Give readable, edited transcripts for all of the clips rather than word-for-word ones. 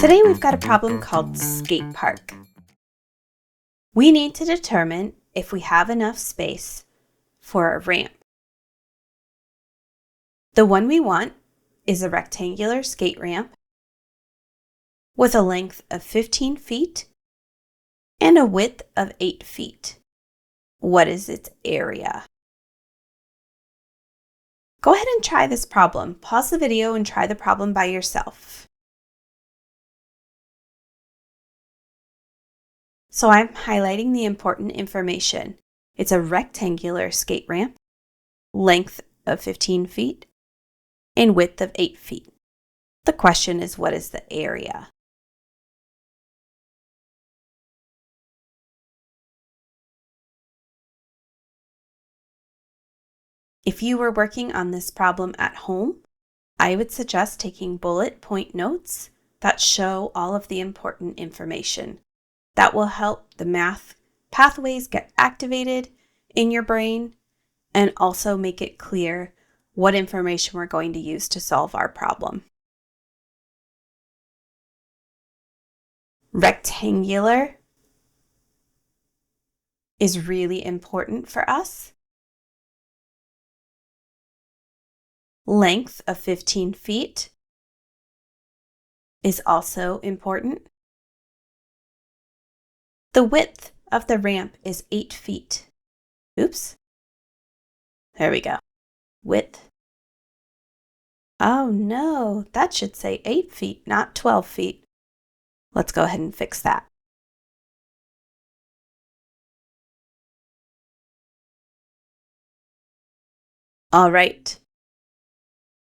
Today we've got a problem called Skatepark. We need to determine if we have enough space for a ramp. The one we want is a rectangular skate ramp with a length of 15 feet and a width of 8 feet. What is its area? Go ahead and try this problem. Pause the video and try the problem by yourself. So I'm highlighting the important information. It's a rectangular skate ramp, length of 15 feet, and width of 8 feet. The question is, what is the area? If you were working on this problem at home, I would suggest taking bullet point notes that show all of the important information. That will help the math pathways get activated in your brain and also make it clear what information we're going to use to solve our problem. Rectangular is really important for us. Length of 15 feet is also important. The width of the ramp is 8 feet. Oops. There we go. Width. Oh no, that should say 8 feet, not 12 feet. Let's go ahead and fix that. All right.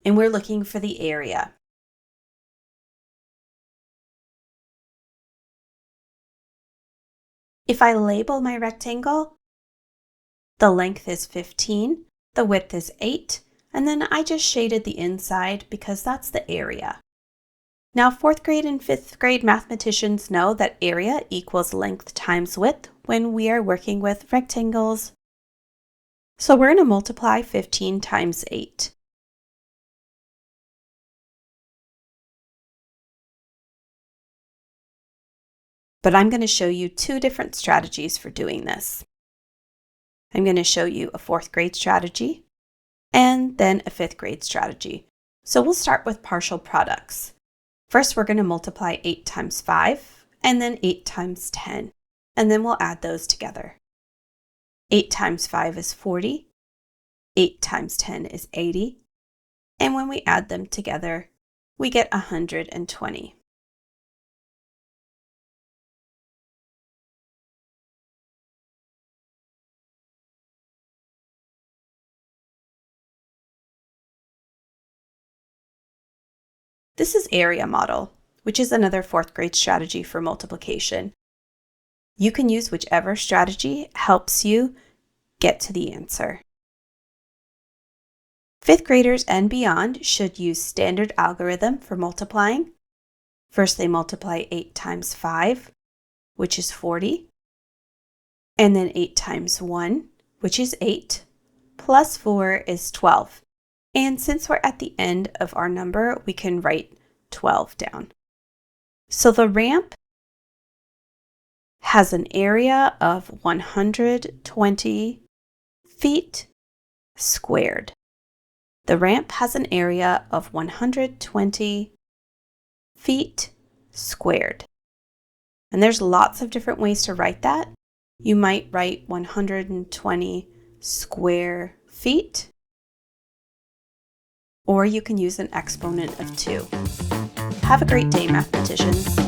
And we're looking for the area. If I label my rectangle, the length is 15, the width is 8, and then I just shaded the inside because that's the area. Now, 4th grade and 5th grade mathematicians know that area equals length times width when we are working with rectangles. So we're going to multiply 15 times 8. But I'm going to show you two different strategies for doing this. I'm going to show you a 4th grade strategy and then a 5th grade strategy. So we'll start with partial products. First, we're going to multiply 8 times 5 and then 8 times 10, and then we'll add those together. 8 times 5 is 40, 8 times 10 is 80, and when we add them together, we get 120. This is area model, which is another 4th grade strategy for multiplication. You can use whichever strategy helps you get to the answer. 5th graders and beyond should use standard algorithm for multiplying. First, they multiply 8 times 5, which is 40, and then 8 times 1, which is 8, plus 4 is 12. And since we're at the end of our number, we can write 12 down. So the ramp has an area of 120 feet squared. The ramp has an area of 120 feet squared. And there's lots of different ways to write that. You might write 120 square feet, or you can use an exponent of 2. Have a great day, mathematicians.